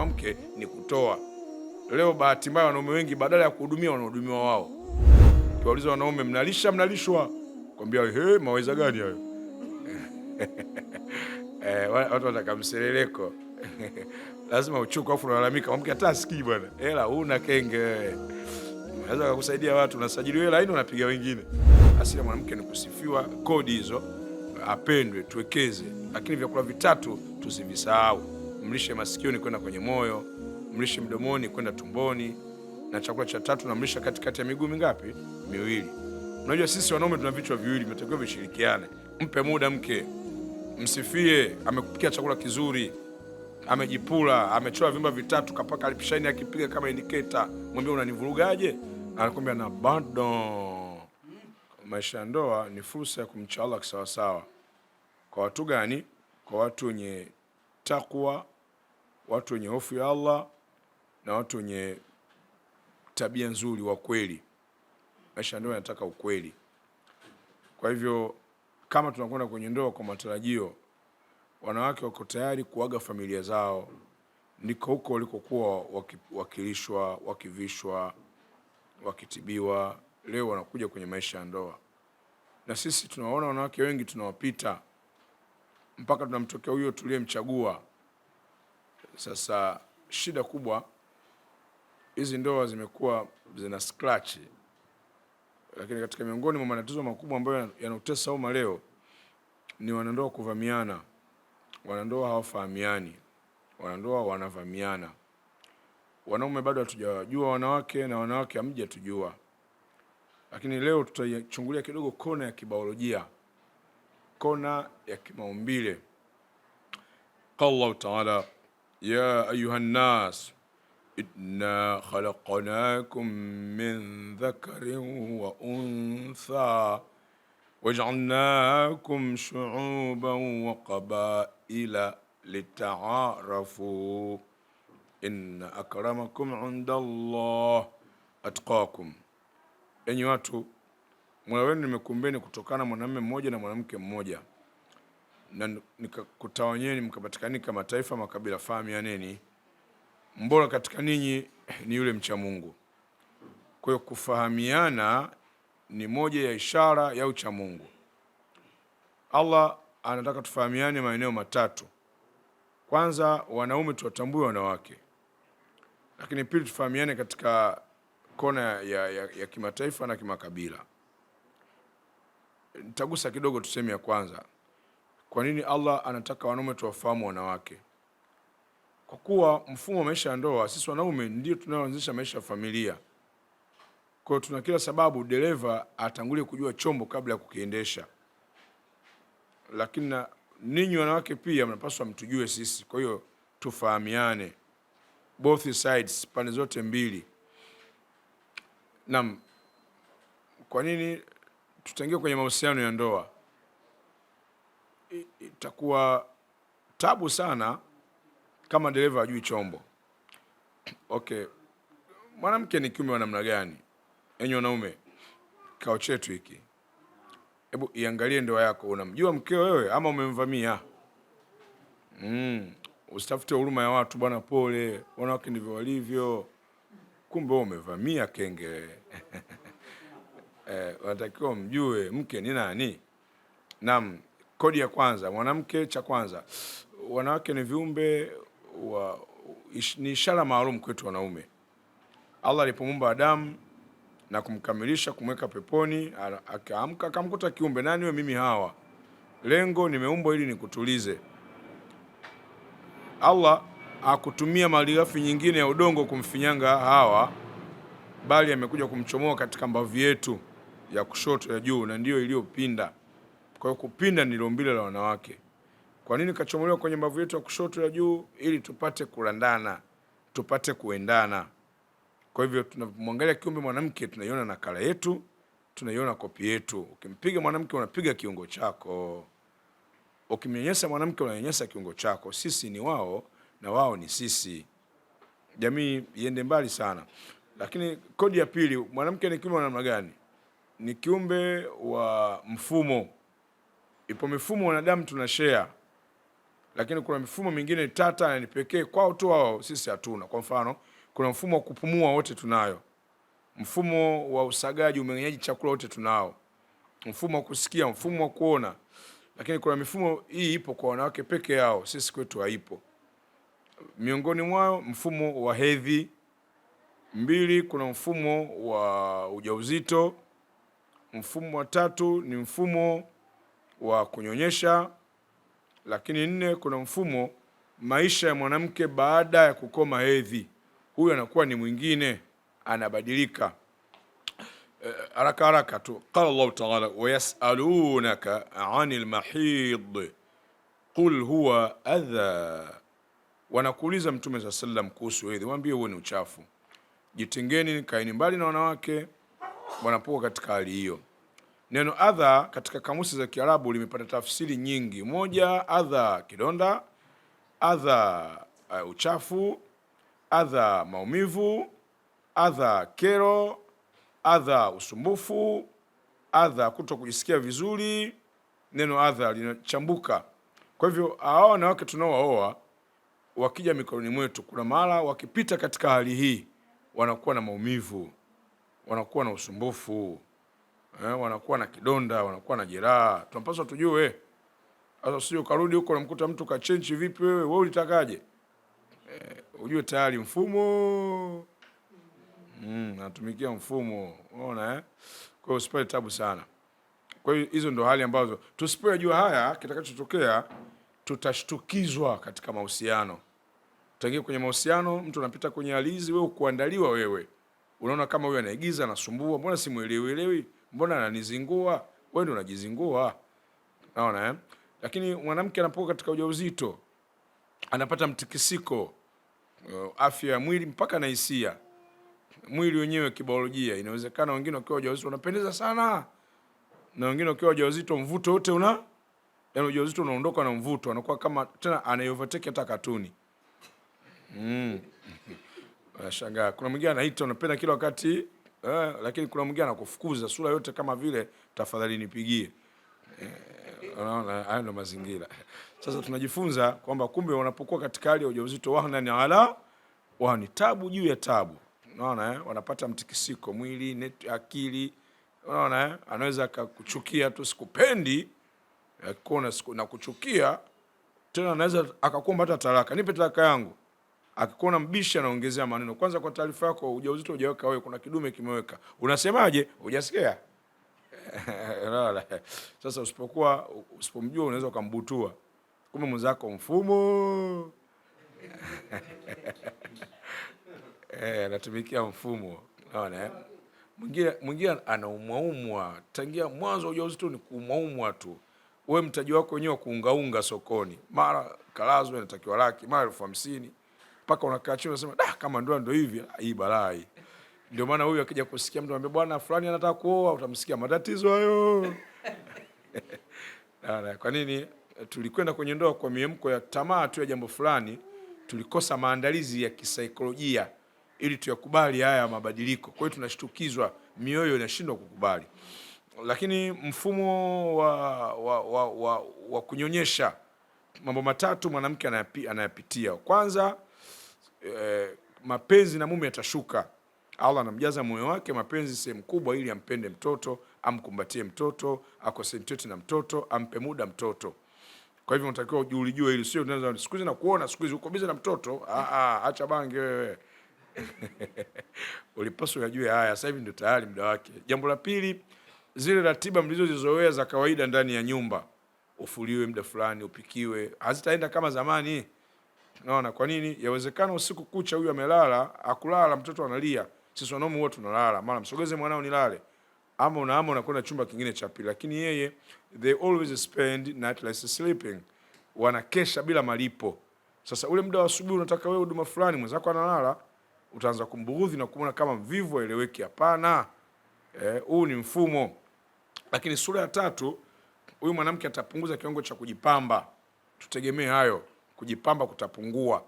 mke ni kutoa. Leo bahati mbaya wanaume wengi badala ya kuhudumia wanahudumiwa wao. Kiwauliza wanaume mnalishwa, kwambia maweza gani hayo? Watu wataka mseleleko. Lazima uchuke afu unalalamika mke hata asikii bwana. Hela huna kenge wewe. Unaweza kukusaidia watu, unasajili hela haina unapiga wengine. Asili ya mwanamke ni kusifiwa, kodi hizo apendwe, tuwekeze. Lakini vyakula vitatu tusivisahau. Mlishe masikioni kwenda kwenye moyo, mlishe mdomoni kwenda tumboni, na chakula cha tatu namlisha katikati ya miguu mingapi? Miwili. Unajua sisi wanaume tuna vichwa viwili, tunatakiwa vishirikiane. Mpe muda mke. Msifie, amekupikia chakula kizuri, amejipula, amechoa vimba vitatu, kapaka alipishaini akipiga kama indicator. Mwambie unanivurugaje? Anakuambia na bado. Maisha ya ndoa ni fursa ya kumcha Allah kisawa sawa. Kwa watu gani? Kwa watu wenye takwa, watu wenye hofu ya Allah, na watu wenye tabia nzuri wa kweli. Maisha ya ndoa yanataka ukweli. Kwa hivyo kama tunakwenda kwenye ndoa kwa matarajio, wanawake wako tayari kuaga familia zao, ndiko huko walikokuwa wakilishwa, wakivishwa, wakitibiwa, leo wanakuja kwenye maisha ya ndoa. Na sisi tunawaona wanawake wengi tunawapita, mpaka tunamtokea huyo tuliyemchagua. Sasa shida kubwa, hizi ndoa zimekuwa zina scratch. Lakini katika miongoni mwa matatizo makubwa ambayo yanatesa umma leo ni wanandoa kuvamiana. Wanandoa hawafahamiani. Wanandoa wanavamiana. Wanaume bado hatujawajua wanawake na wanawake hamjatujua. Lakini leo tutachungulia kidogo kona ya kibiolojia, kona ya kimaumbile. Qala Allah Ta'ala, ya ayuha nas inna khalaqnakum min dhakarin wa untha waj'alnakum shu'uban wa qabaila lita'arafu inna akramakum 'inda Allah atqakum. Enyi watu, Mola wenu nimekumbeni kutokana mwanamume mmoja na mwanamke mmoja, na nikakutawanyeni mkapatikanika mataifa makabila, fahamianeni. Mbora katika ninyi ni yule mcha Mungu. Kwa hiyo kufahamiana ni moja ya ishara ya ucha Mungu. Allah anataka tufahamiane maeneo matatu. Kwanza, wanaume tuwatambue wanawake. Lakini pili, tufahamiane katika kona ya kimataifa na kimakabila. Nitagusa kidogo tuseme ya kwanza. Kwa nini Allah anataka wanaume tuwafahamu wanawake? Kwa kuwa mfumo wa maisha ya ndoa, sisi wanaume ndio tunaoanzisha maisha ya familia. Kwa hiyo tuna kila sababu dereva atangulie kujua chombo kabla ya kukiendesha. Lakini ninyi wanawake pia mnapaswa mtujue sisi. Kwa hiyo tufahamiane, both sides, pande zote mbili. Naam, kwa nini tutaingia kwenye mahusiano ya ndoa? Itakuwa tabu sana kama dereva hajui chombo. Okay, mwanamke ni kiumbe wa namna gani? Enyi wanaume, kao chetu hiki, hebu iangalie ndoa yako. Unamjua mkeo wewe ama umemvamia? Usitafute huruma ya watu bwana, pole, wanawake ndivyo walivyo. Kumbe wewe umevamia kenge. Unatakiwa mjue mke ni nani. Naam, kodi ya kwanza, mwanamke cha kwanza. Wanawake ni viumbe ni ishara maalum kwetu wanaume. Allah alipomuumba Adamu na kumkamilisha, kumweka peponi, akaamka akamkuta kiumbe. Nani wewe? Mimi Hawa. Lengo, nimeumbwa ili nikutulize. Allah hakutumia malighafi nyingine ya udongo kumfinyanga Hawa, bali amekuja kumchomoa katika mbavu yetu ya kushoto ya juu, na ndiyo iliyopinda. Kwa hiyo kupinda ndilo umbile la wanawake. Kwa nini kachomolewa kwenye mbavu yetu ya kushoto ya juu? Ili tupate kulandana, tupate kuendana. Kwa hivyo tunamwangalia kiumbe mwanamke, tunaiona nakala yetu, tunaiona kopi yetu. Ukimpiga mwanamke unapiga kiungo chako. Ukimnyanyasa mwanamke unanyanyasa kiungo chako. Sisi ni wao na wao ni sisi. Jamii iende mbali sana. Lakini kodi ya pili, mwanamke ni kiumbe wa namna gani? Ni kiumbe wa mfumo. Ipo mifumo wanadamu tunashare. lakini kuna mifumo mingine tata na ni pekee kwao tu wao, sisi hatuna. Kwa mfano, kuna mfumo wa kupumua wote tunayo, mfumo wa usagaji, umeng'enyaji chakula wote tunao, mfumo wa kusikia, mfumo wa kuona, lakini kuna mifumo hii ipo kwa wanawake peke yao, sisi kwetu haipo. Miongoni mwao mfumo wa hedhi. 2, kuna mfumo wa ujauzito. Mfumo wa 3 ni mfumo wa kunyonyesha. Lakini 4, kuna mfumo maisha ya mwanamke baada ya kukoma hedhi. Huyu anakuwa ni mwingine, anabadilika. Haraka tu. Qala Allah Ta'ala, wa yas'alunaka 'anil mahid qul huwa adha. Wanakuuliza Mtume sallallahu alayhi wasallam kuhusu hedhi, waambie huo ni uchafu. Jitengeni, kaeni mbali na wanawake wanapokuwa katika hali hiyo. Neno adha katika kamusi za Kiarabu limepata tafsiri nyingi. Moja, adha kidonda, adha uchafu, adha maumivu, adha kero, adha usumbufu, adha kuto kujisikia vizuri. Neno adha linachambuka. Kwa hivyo hao wanawake tunaowaoa wakija mikononi mwetu, kuna mara wakipita katika hali hii wanakuwa na maumivu, wanakuwa na usumbufu, wanakuwa na kidonda, wanakuwa na jeraha. Tunapaswa tujue. Sasa sio karudi huko unamkuta mtu kachenji, vipi wewe ulitakaje? Ujue tayari mfumo natumikia mfumo. Unaona Kwa hiyo usipate tabu sana. Kwa hiyo hizo ndo hali ambazo tusipojua haya, kitakachotokea tutashtukizwa katika mahusiano. Utaingia kwenye mahusiano, mtu anapita kwenye hali hizi, wewe kuandaliwa wewe. Unaona kama huyu anaigiza, anasumbua, mbona simuelewi, mbona ananizingua, wewe ndio unajizingua. Unaona Lakini mwanamke anapokuwa katika ujauzito anapata mtikisiko, afya ya mwili mpaka na hisia. Mwili wenyewe kibiolojia, inawezekana wengine wakiwa wajawazito wanapendeza sana, na wengine wakiwa wajawazito mvuto wote yaani ujauzito unaondoka na mvuto, anakuwa kama tena anayovertake hata katuni. Unashangaa. Kuna mwingine anaita unapenda kila wakati, lakini kuna mwingine anakufukuza sura yote kama vile tafadhali nipigie. Unaona hayo ndo mazingira. Sasa tunajifunza kwamba kumbe wanapokuwa katika hali ya ujauzito wao ni tabu juu ya tabu. Unaona wanapata mtikisiko mwili, akili. Unaona anaweza akakuchukia tu, sikupendi, akikuona na kuchukia tena, anaweza akakuomba hata talaka, nipe talaka yangu. Akikuona mbisha anaongezea maneno. Kwanza kwa taarifa yako, ujauzito hujaweka wewe, kuna kidume kimeweka. Unasemaje? Hujasikia? Sasa usipomjua unaweza kumbutua. Kumbe mwenzako mfumo. Anatumikia mfumo. Unaona Mwingine anaumwa tangia mwanzo ujauzito, ni kuumwa tu. Wewe mtaji wako wenyewe kuungaunga sokoni. Mara kalazwe inatakiwa laki, mara 50,000. Mpaka unakaa chini unasema, kama ndio hivi, hii balaa hii. Ndio maana huyu akija kusikia mtu anambia bwana fulani anataka kuoa, utamsikia matatizo hayo. Kwa nini? Tulikwenda kwenye ndoa kwa miemko ya tamaa tu ya jambo fulani, tulikosa maandalizi ya kisaikolojia ili tuyakubali haya mabadiliko. Kwa hiyo tunashtukizwa, mioyo inashindwa kukubali. Lakini mfumo wa kunyonyesha, mambo matatu mwanamke anayapitia. Kwanza, mapenzi na mume yatashuka. Allah anamjaza moyo wake mapenzi sehemu kubwa, ili ampende mtoto, amkumbatie mtoto, akonsentrate na mtoto, ampe muda mtoto. Kwa hivyo unatakiwa ujulijue ili sio unaweza siku hizi na kuona siku hizi uko bize na mtoto, acha bange wewe. Ulipaswa ujue haya, sasa hivi ndio tayari muda wake. Jambo la pili, zile ratiba mlizozizoea za kawaida ndani ya nyumba, ufuliwe muda fulani, upikiwe, hazitaenda kama zamani. Unaona kwa nini? Yawezekana usiku kucha huyu amelala, akulala mtoto analia. Sisi wanaume huwa tunalala, mara msogeze mwanao nilale. Ama unakwenda chumba kingine cha pili. Lakini yeye they always spend nightless sleeping. Wanakesha bila malipo. Sasa ule muda wa asubuhi unataka wewe huduma fulani, mwenzako analala, utaanza kumbughudhi na kumwona kama mvivu, aeleweki. Hapana. Huu ni mfumo. Lakini sura ya 3, huyu mwanamke atapunguza kiwango cha kujipamba. Tutegemee hayo. Kujipamba kutapungua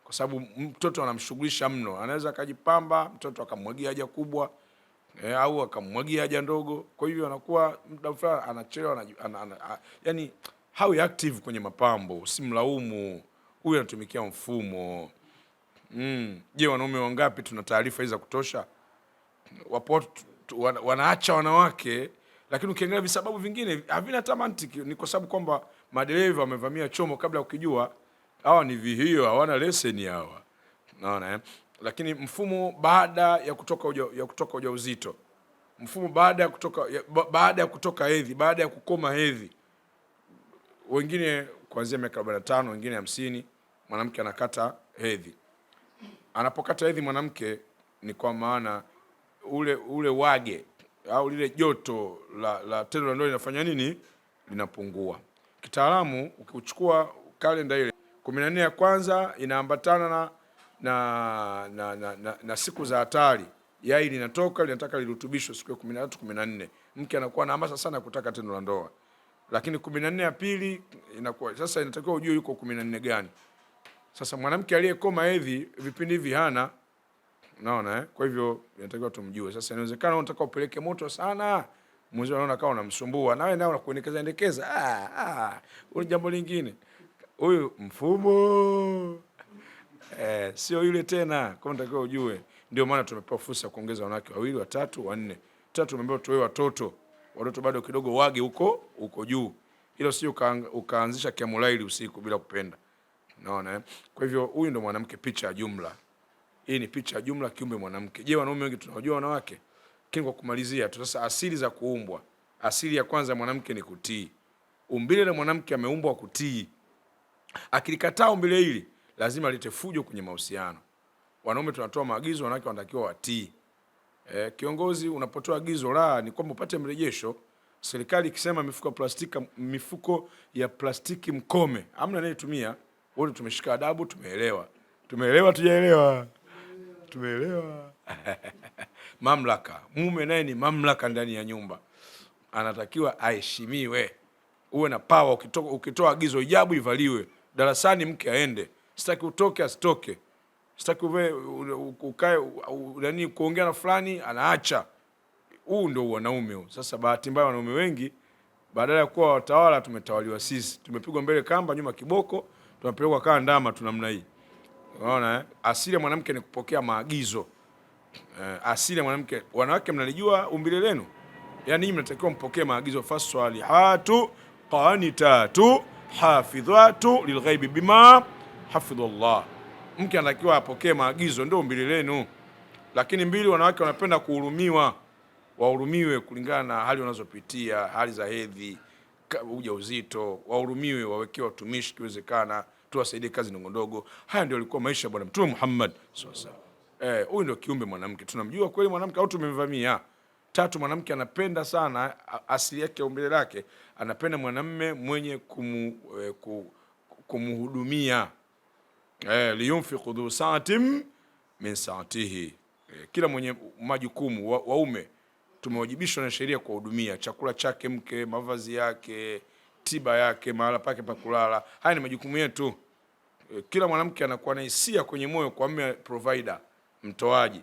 kwa sababu mtoto anamshughulisha mno. Anaweza akajipamba mtoto akamwagia haja kubwa, au akamwagia haja ndogo. Kwa hivyo anakuwa muda fulani anachelewa, yani hawi active kwenye mapambo, usimlaumu. Huyu anatumikia mfumo. Je, wanaume wangapi tuna taarifa hizi za kutosha? Wapo wanaacha wanawake, lakini ukiangalia visababu vingine havina hata mantiki. Ni kwa sababu kwamba madereva wamevamia chomo kabla ukijua hawa ni vihio, hawana leseni hawa. Naona lakini mfumo baada ya kutoka ujauzito, mfumo baada ya kutoka hedhi, baada ya kukoma hedhi, wengine kuanzia miaka 45, wengine 50, mwanamke anakata hedhi. Anapokata hedhi mwanamke ni kwa maana ule wage au lile joto la tendo la ndoa linafanya nini? Linapungua. Kitaalamu ukichukua kalenda ile 14 ya kwanza inaambatana na siku za hatari. Yai linataka lirutubishwe siku ya 13, 14. Mke anakuwa na hamasa sana kutaka tendo la ndoa. Lakini 14 ya pili inakuwa sasa inatakiwa ujue yuko 14 gani. Sasa mwanamke aliyekoma hedhi vipindi hivi hana. Unaona Kwa hivyo inatakiwa tumjue. Sasa inawezekana unataka upeleke moto sana. Mwanzo anaona kama unamsumbua. Nawe nao unakuendekeza. Ule jambo lingine. Huyu mfumo sio yule tena. Kwa unatakiwa ujue. Ndio maana tumepewa fursa ya kuongeza wanawake 2, 3, 4. 3 tumeambiwa tuwe watoto. Watoto bado kidogo wage huko juu. Hilo sio ukaanzisha kiamulaili usiku bila kupenda. Unaona Kwa hivyo huyu ndo mwanamke, picha ya jumla. Hii ni picha ya jumla kiumbe mwanamke. Je, wanaume wengi tunawajua wanawake? Lakini kwa kumalizia tu sasa, asili za kuumbwa. Asili ya kwanza mwanamke ni kutii. Umbile la mwanamke ameumbwa kutii. Akilikataa umbile hili lazima lite fujo kwenye mahusiano. Wanaume tunatoa maagizo, wanawake wanatakiwa watii. Kiongozi unapotoa agizo ni kwamba upate mrejesho. Serikali ikisema mifuko ya plastiki mkome, hamna anayetumia. Wote tumeshika adabu, tumeelewa. Tujaelewa. Tumeelewa. Mamlaka. Mume naye ni mamlaka ndani ya nyumba. Anatakiwa aheshimiwe. Uwe na power, ukitoa agizo ijabu ivaliwe. Darasani mke aende. Sitaki utoke asitoke. Sitaki ukae kuongea na fulani anaacha. Huu ndio wanaume huu. Sasa bahati mbaya wanaume wengi badala ya kuwa watawala tumetawaliwa sisi. Tumepigwa mbele kamba, nyuma kiboko, tunapelekwa kama ndama tunamna hii. Unaona Asili ya mwanamke ni kupokea maagizo. Asili ya mwanamke, wanawake mnalijua umbile lenu? Yaani mnatakiwa mpokee maagizo. Fasalihatu qanitatu hafidhatu lilghaibi bima hafidhallah. Mke anatakiwa apokee maagizo, ndio umbile lenu. Lakini 2, wanawake wanapenda kuhurumiwa. Wahurumiwe kulingana na hali wanazopitia, hali za hedhi, ujauzito, wahurumiwe, wawekewe watumishi kiwezekana, tuwasaidie kazi ndogo ndogo. Haya ndio alikuwa maisha bwana Mtume Muhammad sallallahu alaihi wasallam. Huyu ndio kiumbe mwanamke. Tunamjua kweli mwanamke au tumemvamia? 3, mwanamke anapenda sana, asili yake umbile lake, anapenda mwanamume mwenye kumhudumia. Liyunfiqu dhu sa'atin min sa'atihi. Kila mwenye majukumu, waume tumewajibishwa na sheria kuhudumia chakula chake mke, mavazi yake, tiba yake, mahala pake pa kulala. Haya ni majukumu yetu. Kila mwanamke anakuwa na hisia kwenye moyo kwa mume provider, mtoaji,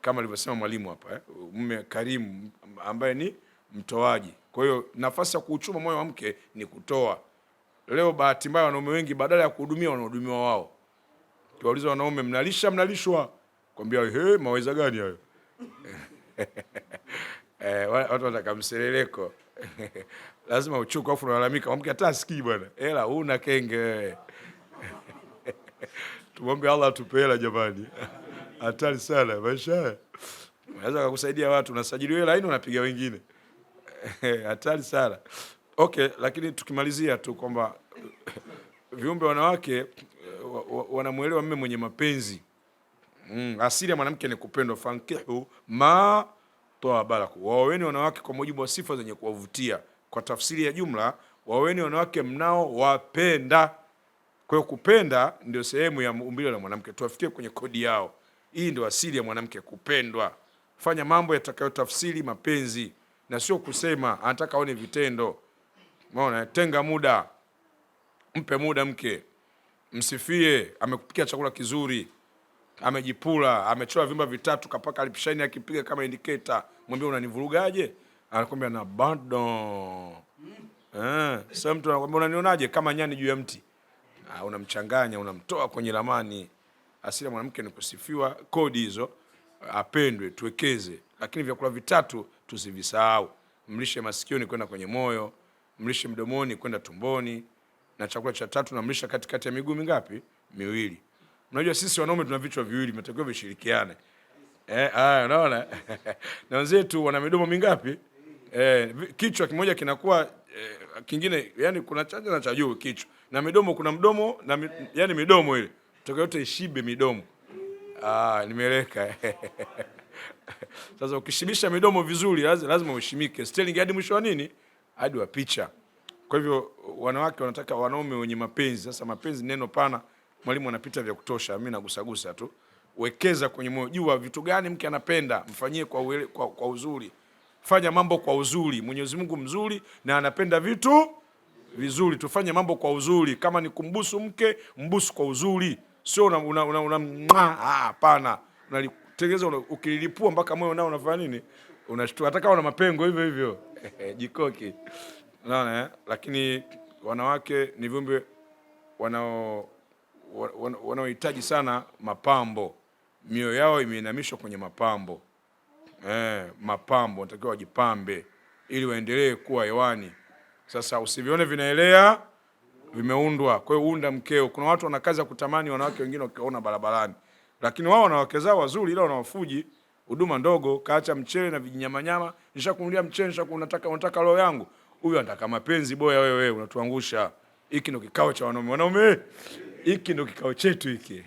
kama alivyosema mwalimu hapa mume karimu ambaye ni mtoaji. Kwa hiyo nafasi ya kuuchuma moyo wa mke ni kutoa. Leo bahati mbaya wanaume wengi badala ya kuhudumia wanahudumiwa wao. Tuwauliza wanaume, mnalishwa? Kwambia maweza gani hayo? Watu wanataka mseleleko. Lazima uchuko afu unalalamika, mke hata asikii bwana. Hela huna kenge wewe. Tumwombe Allah atupe hela jamani. Hatari sana maisha. Unaweza kukusaidia watu, unasajili hela haina unapiga wengine. Hatari sana. Okay, lakini tukimalizia tu kwamba viumbe wanawake wanamuelewa mume mwenye mapenzi. Asili ya mwanamke ni kupendwa. Fankihu ma tawabalaku. Waoweni wanawake kwa mujibu wa sifa zenye kuwavutia. Kwa tafsiri ya jumla, waoweni wanawake mnao wapenda. Kwa hiyo kupenda ndio sehemu ya umbile la mwanamke. Tuwafikie kwenye kodi yao. Hii ndio asili ya mwanamke, kupendwa. Fanya mambo yatakayotafsiri mapenzi na sio kusema, anataka aone vitendo. Umeona? Tenga muda. Mpe muda mke. Msifie, amekupikia chakula kizuri, amejipula, amechoa vimba 3 kapaka lipshine akipiga kama indicator. Mwambie unanivurugaje? Anakuambia na bado. Sasa mtu anakuambia unanionaje kama nyani juu ya mti? Unamchanganya, unamtoa kwenye ramani. Asili ya mwanamke ni kusifiwa, kodi hizo apendwe, tuwekeze. Lakini vyakula vitatu tusivisahau. Mlishe masikioni kwenda kwenye moyo, mlishe mdomoni kwenda tumboni, na chakula cha tatu namlisha katikati ya miguu mingapi? Miwili. Unajua sisi wanaume tuna vichwa viwili, tunatakiwa vishirikiane. Unaona? Na wenzetu wana midomo mingapi? Kichwa kimoja kinakuwa kingine, yani kuna chanja na cha juu kichwa. Na midomo kuna mdomo na yani midomo ile. Toka yote ishibe midomo. Nimeleka. Sasa ukishibisha midomo vizuri lazima ushimike. Sterling hadi mwisho wa nini? Hadi wa picha. Kwa hivyo wanawake wanataka wanaume wenye mapenzi. Sasa mapenzi neno pana, mwalimu anapita vya kutosha, mimi nagusagusa tu. Wekeza kwenye moyo. Jua vitu gani mke anapenda, mfanyie kwa uzuri. Fanya mambo kwa uzuri. Mwenyezi Mungu mzuri na anapenda vitu vizuri. Tufanye mambo kwa uzuri. Kama ni kumbusu mke, mbusu kwa uzuri. Sio hapana. Unalitengeza ukilipua mpaka moyo nao unafanya nini? Unashtua. Hata kama una mapengo hivyo hivyo. Jikoki. Unaona Lakini wanawake ni viumbe wanaohitaji sana mapambo. Mioyo yao imeinamishwa kwenye mapambo. Mapambo wanatakiwa wajipambe ili waendelee kuwa hewani. Sasa usivione vinaelea, vimeundwa. Kwa hiyo unda mkeo. Kuna watu wana kazi ya kutamani wanawake wengine wakiona barabarani. Lakini wao wanawake zao wazuri ila wanawafuji huduma ndogo, kaacha mchele na vijinyamanyama. Nishakunulia mchele, unataka roho yangu. Huyu anataka mapenzi boya, wewe unatuangusha. Hiki ndio kikao cha wanaume. Hiki ndio kikao chetu hiki.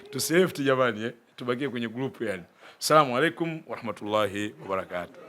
Tusafety jamani, tubakie kwenye group yani. Asalamu alaykum wa rahmatullahi wa barakatuh.